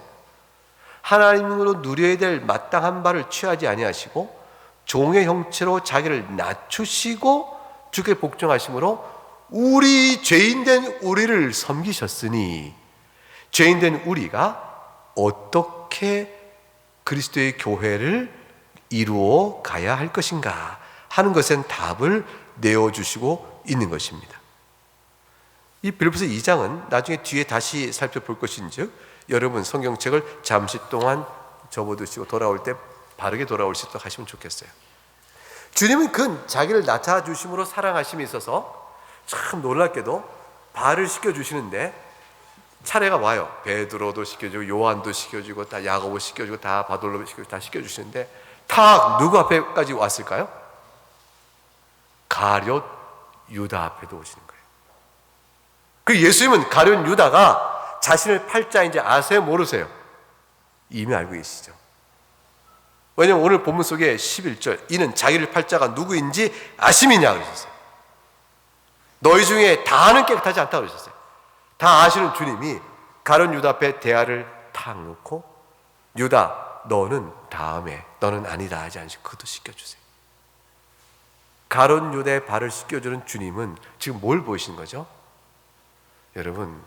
하나님으로 누려야 될 마땅한 바를 취하지 아니하시고 종의 형체로 자기를 낮추시고 주께 복종하심으로 우리 죄인된 우리를 섬기셨으니, 죄인된 우리가 어떻게 그리스도의 교회를 이루어 가야 할 것인가 하는 것엔 답을 내어주시고 있는 것입니다. 이 빌립보서 2장은 나중에 뒤에 다시 살펴볼 것인즉 여러분 성경책을 잠시 동안 접어두시고 돌아올 때 바르게 돌아올 수 있도록 하시면 좋겠어요. 주님은 그 자기를 낮춰주심으로 사랑하심이 있어서 참 놀랍게도 발을 씻겨주시는데 차례가 와요. 베드로도 씻겨주고 요한도 씻겨주고 다 야고보 씻겨주고 다 바돌로 씻겨주고 다 씻겨주시는데 다 누구 앞에까지 왔을까요? 가룟 유다 앞에도 오시는 거예요. 그 예수님은 가룟 유다가 자신을 팔자인지 아세요? 모르세요? 이미 알고 계시죠. 왜냐하면 오늘 본문 속에 11절 이는 자기를 팔자가 누구인지 아심이냐 그러셨어요. 너희 중에 다는 깨끗하지 않다고 그러셨어요. 다 아시는 주님이 가룟 유다 앞에 대야를 탁 놓고 유다 너는 다음에 너는 아니다 하지 않으시고 그것도 씻겨주세요. 가룟 유다의 발을 씻겨주는 주님은 지금 뭘 보이시는 거죠? 여러분,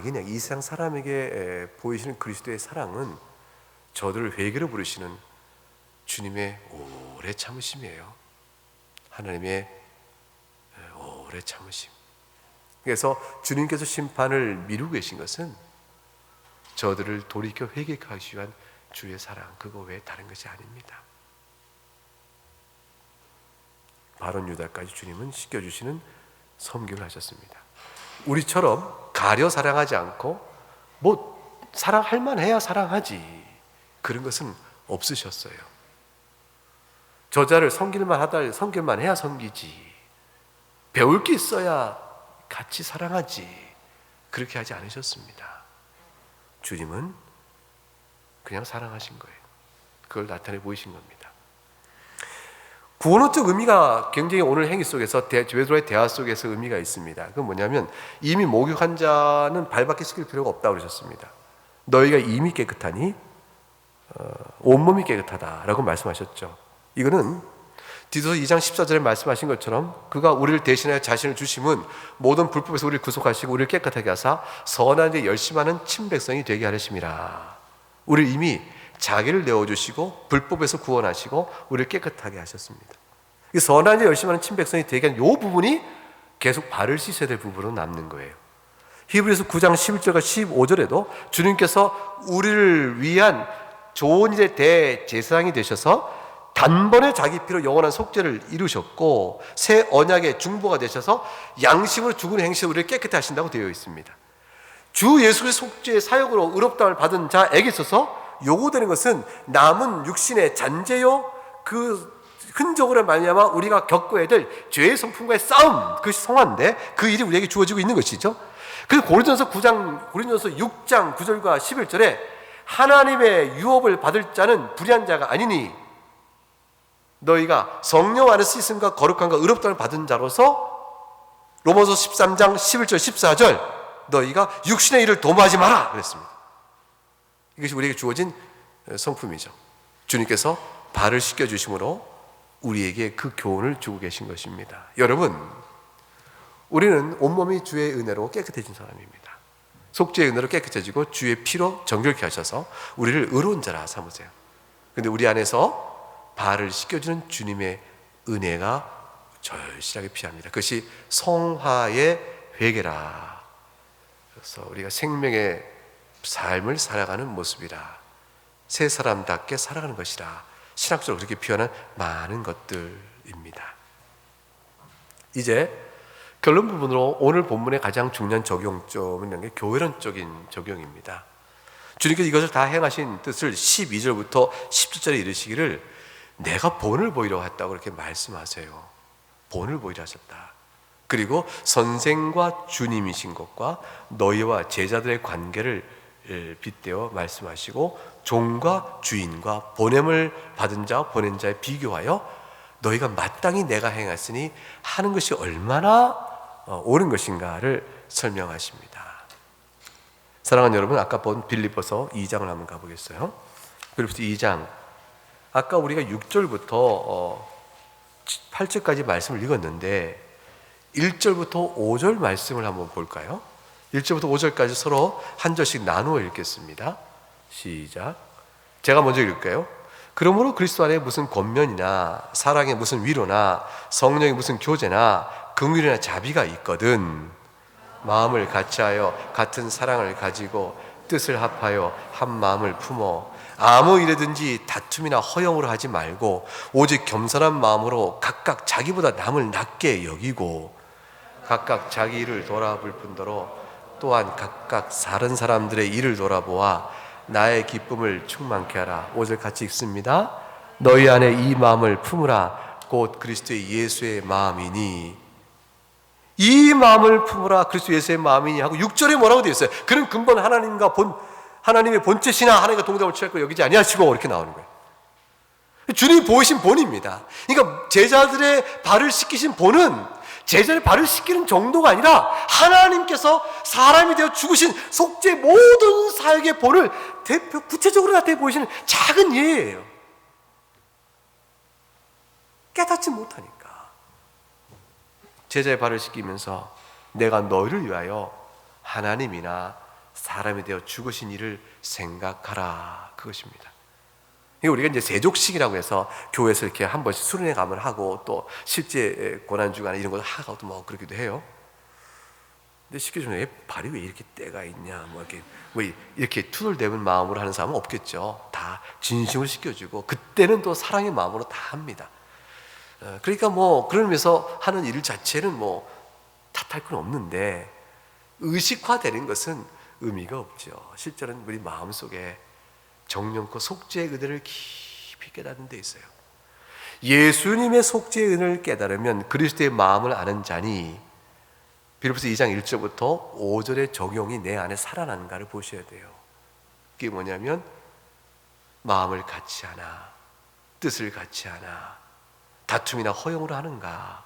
그냥 이 세상 사람에게 보이시는 그리스도의 사랑은 저들을 회개로 부르시는 주님의 오래 참으심이에요. 하나님의 오래 참으심. 그래서 주님께서 심판을 미루고 계신 것은 저들을 돌이켜 회개하기 위한 주의 사랑, 그거 외에 다른 것이 아닙니다. 바론 유다까지 주님은 씻겨주시는 섬김을 하셨습니다. 우리처럼 가려 사랑하지 않고 사랑할 만해야 사랑하지 그런 것은 없으셨어요. 저자를 섬길만 하다 섬길만 해야 섬기지, 배울 게 있어야 같이 사랑하지, 그렇게 하지 않으셨습니다. 주님은 그냥 사랑하신 거예요. 그걸 나타내 보이신 겁니다. 구원어적 의미가 굉장히 오늘 행위 속에서 베드로의 대화 속에서 의미가 있습니다. 그건 뭐냐면 이미 목욕한 자는 발밖에 씻길 필요가 없다고 그러셨습니다. 너희가 이미 깨끗하니 온몸이 깨끗하다라고 말씀하셨죠. 이거는 디도서 2장 14절에 말씀하신 것처럼 그가 우리를 대신하여 자신을 주심은 모든 불법에서 우리를 구속하시고 우리를 깨끗하게 하사 선한 일에 열심하는 친백성이 되게 하심이라. 우리를 이미 자기를 내어주시고 불법에서 구원하시고 우리를 깨끗하게 하셨습니다. 이 선한 일에 열심하는 친백성이 되게 한 이 부분이 계속 발을 씻어야 될 부분으로 남는 거예요. 히브리서 9장 11절과 15절에도 주님께서 우리를 위한 좋은 일의 대제사장이 되셔서 단번에 자기 피로 영원한 속죄를 이루셨고 새 언약의 중보가 되셔서 양심으로 죽은 행실로 우리를 깨끗게 하신다고 되어 있습니다. 주 예수 그리스도의 속죄의 사역으로 의롭다함을 받은 자에게 있어서 요구되는 것은 남은 육신의 잔재요 그 흔적으로 말미암아 우리가 겪어야 될 죄의 성품과의 싸움, 그것이 성화인데 그 일이 우리에게 주어지고 있는 것이죠. 그래서 고린도서 6장 9절과 11절에 하나님의 유업을 받을 자는 불의한 자가 아니니 너희가 성령 안에 씻음과 거룩함과 의롭다함을 받은 자로서 로마서 13장 11절 14절 너희가 육신의 일을 도모하지 마라 그랬습니다. 이것이 우리에게 주어진 성품이죠. 주님께서 발을 씻겨주심으로 우리에게 그 교훈을 주고 계신 것입니다. 여러분, 우리는 온몸이 주의 은혜로 깨끗해진 사람입니다. 속죄의 은혜로 깨끗해지고 주의 피로 정결케 하셔서 우리를 의로운 자라 삼으세요. 근데 우리 안에서 발을 씻겨주는 주님의 은혜가 절실하게 필요합니다. 그것이 성화의 회개라. 그래서 우리가 생명의 삶을 살아가는 모습이라, 새 사람답게 살아가는 것이라, 신학적으로 그렇게 표현한 많은 것들입니다. 이제 결론 부분으로 오늘 본문의 가장 중요한 적용점은 있는 게 교회론적인 적용입니다. 주님께서 이것을 다 행하신 뜻을 12절부터 17절에 이르시기를 내가 본을 보이려 했다고 그렇게 말씀하세요. 본을 보이려 하셨다. 그리고 선생과 주님이신 것과 너희와 제자들의 관계를 빗대어 말씀하시고 종과 주인과 보냄을 받은 자와 보낸 자에 비교하여 너희가 마땅히 내가 행했으니 하는 것이 얼마나 옳은 것인가를 설명하십니다. 사랑하는 여러분, 아까 본 빌립보서 2장을 한번 가보겠어요. 빌립보서 2장, 아까 우리가 6절부터 8절까지 말씀을 읽었는데 1절부터 5절 말씀을 한번 볼까요? 1절부터 5절까지 서로 한 절씩 나누어 읽겠습니다. 시작. 제가 먼저 읽을까요? 그러므로 그리스도 안에 무슨 권면이나 사랑에 무슨 위로나 성령의 무슨 교제나 긍휼이나 자비가 있거든 마음을 같이하여 같은 사랑을 가지고 뜻을 합하여 한 마음을 품어 아무 일에든지 다툼이나 허영으로 하지 말고 오직 겸손한 마음으로 각각 자기보다 남을 낮게 여기고 각각 자기 일을 돌아볼 뿐더러 또한 각각 다른 사람들의 일을 돌아보아 나의 기쁨을 충만케 하라. 5절 같이 읽습니다. 너희 안에 이 마음을 품으라. 곧 그리스도의 예수의 마음이니. 이 마음을 품으라. 그리스도 예수의 마음이니 하고 6절에 뭐라고 되어 있어요? 그는 근본 하나님의 본체시나 하나님과 동등함을 취할 거 여기지 아니하시고 이렇게 나오는 거예요. 주님이 보이신 본입니다. 그러니까 제자들의 발을 씻기신 본은 제자의 발을 씻기는 정도가 아니라 하나님께서 사람이 되어 죽으신 속죄 모든 사역의 본을 구체적으로 나타내 보이시는 작은 예예요. 깨닫지 못하니까 제자의 발을 씻기면서 내가 너희를 위하여 하나님이나 사람이 되어 죽으신 일을 생각하라, 그것입니다. 우리가 이제 세족식이라고 해서 교회에서 이렇게 한 번씩 수련회 가면 하고 또 실제 고난주간에 이런 것도 하고 뭐 그러기도 해요. 근데 쉽게 좀 발이 왜 이렇게 때가 있냐, 뭐 이렇게 왜 이렇게 투덜대는 마음으로 하는 사람은 없겠죠. 다 진심을 씻겨주고 그때는 또 사랑의 마음으로 다 합니다. 그러니까 뭐 그러면서 하는 일 자체는 뭐 탓할 건 없는데 의식화되는 것은 의미가 없죠. 실제로는 우리 마음속에 정령코 속죄의 은혜를 깊이 깨닫는 데 있어요. 예수님의 속죄의 은혜를 깨달으면 그리스도의 마음을 아는 자니, 빌립보서 2장 1절부터 5절의 적용이 내 안에 살아나는가를 보셔야 돼요. 그게 뭐냐면 마음을 같이 하나, 뜻을 같이 하나, 다툼이나 허용으로 하는가,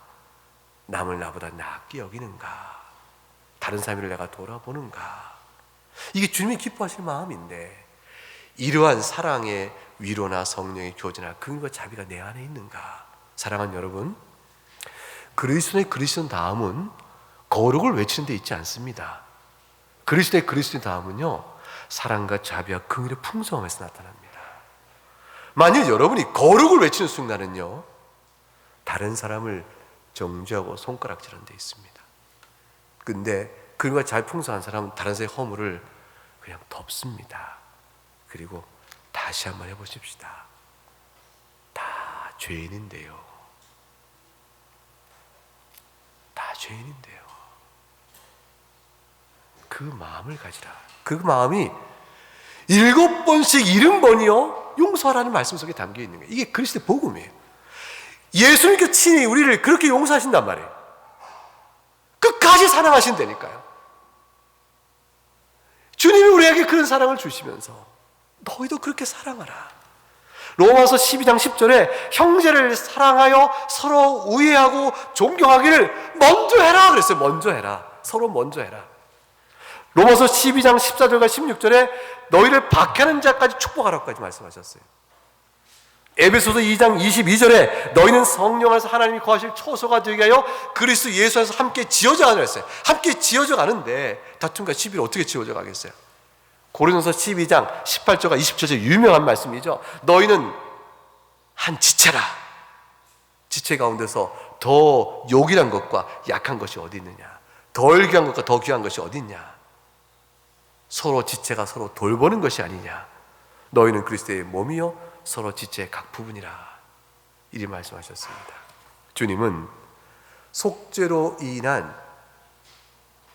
남을 나보다 낫게 여기는가, 다른 사람을 내가 돌아보는가. 이게 주님이 기뻐하실 마음인데 이러한 사랑의 위로나 성령의 교제나 긍휼과 자비가 내 안에 있는가. 사랑하는 여러분, 그리스도의 그리스도인 다음은 거룩을 외치는 데 있지 않습니다. 그리스도의 그리스도인 다음은요, 사랑과 자비와 긍휼의 풍성함에서 나타납니다. 만일 여러분이 거룩을 외치는 순간은요, 다른 사람을 정죄하고 손가락질하는 데 있습니다. 근데 긍휼과 자비 풍성한 사람은 다른 사람의 허물을 그냥 덮습니다. 그리고 다시 한번 해보십시다. 다 죄인인데요. 다 죄인인데요. 그 마음을 가지라. 그 마음이 7번씩 70번이요 용서하라는 말씀 속에 담겨 있는 거예요. 이게 그리스도의 복음이에요. 예수님께서 친히 우리를 그렇게 용서하신단 말이에요. 끝까지 사랑하신다니까요. 주님이 우리에게 그런 사랑을 주시면서 너희도 그렇게 사랑하라. 로마서 12장 10절에 형제를 사랑하여 서로 우애하고 존경하기를 먼저 해라 그랬어요. 먼저 해라. 서로 먼저 해라. 로마서 12장 14절과 16절에 너희를 박해하는 자까지 축복하라고까지 말씀하셨어요. 에베소서 2장 22절에 너희는 성령 안에서 하나님이 거하실 처소가 되게 하여 그리스도 예수 안에서 함께 지어져 가라 했어요. 함께 지어져 가는데 다툼과 시비를 어떻게 지어져 가겠어요? 고린도서 12장 18절과 20절에 유명한 말씀이죠. 너희는 한 지체라. 지체 가운데서 더 요긴한 것과 약한 것이 어디 있느냐, 덜 귀한 것과 더 귀한 것이 어디 있냐. 서로 지체가 서로 돌보는 것이 아니냐. 너희는 그리스도의 몸이요 서로 지체의 각 부분이라. 이리 말씀하셨습니다. 주님은 속죄로 인한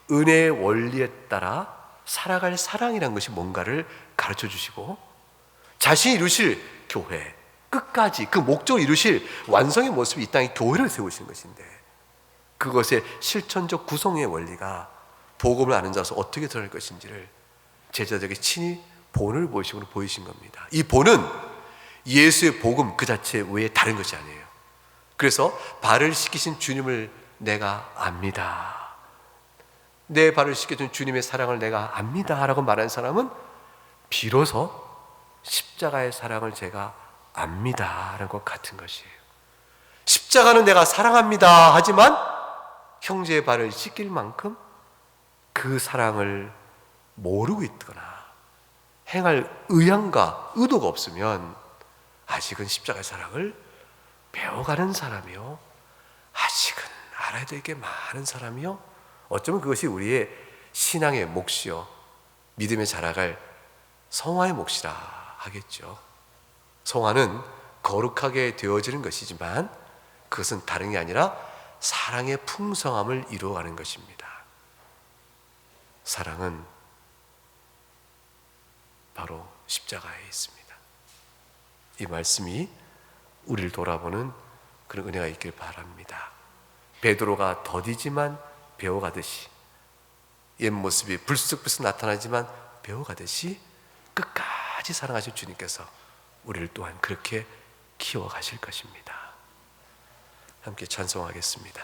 은혜의 원리에 따라 살아갈 사랑이라는 것이 뭔가를 가르쳐 주시고, 자신이 이루실 교회 끝까지 그 목적을 이루실 완성의 모습이 이 땅에 교회를 세우신 것인데, 그것의 실천적 구성의 원리가 복음을 아는 자로서 어떻게 드러날 것인지를 제자들에게 친히 본을 보이시고 보이신 겁니다. 이 본은 예수의 복음 그 자체 외에 다른 것이 아니에요. 그래서 발을 씻기신 주님을 내가 압니다. 내 발을 씻겨준 주님의 사랑을 내가 압니다 라고 말한 사람은 비로소 십자가의 사랑을 제가 압니다 라는 것 같은 것이에요. 십자가는 내가 사랑합니다 하지만 형제의 발을 씻길 만큼 그 사랑을 모르고 있거나 행할 의향과 의도가 없으면 아직은 십자가의 사랑을 배워가는 사람이요, 아직은 알아야 될 게 많은 사람이요, 어쩌면 그것이 우리의 신앙의 몫이요 믿음에 자라갈 성화의 몫이라 하겠죠. 성화는 거룩하게 되어지는 것이지만 그것은 다른 게 아니라 사랑의 풍성함을 이루어가는 것입니다. 사랑은 바로 십자가에 있습니다. 이 말씀이 우리를 돌아보는 그런 은혜가 있길 바랍니다. 베드로가 더디지만 배워가듯이, 옛 모습이 불쑥불쑥 나타나지만 배워가듯이 끝까지 사랑하실 주님께서 우리를 또한 그렇게 키워가실 것입니다. 함께 찬송하겠습니다.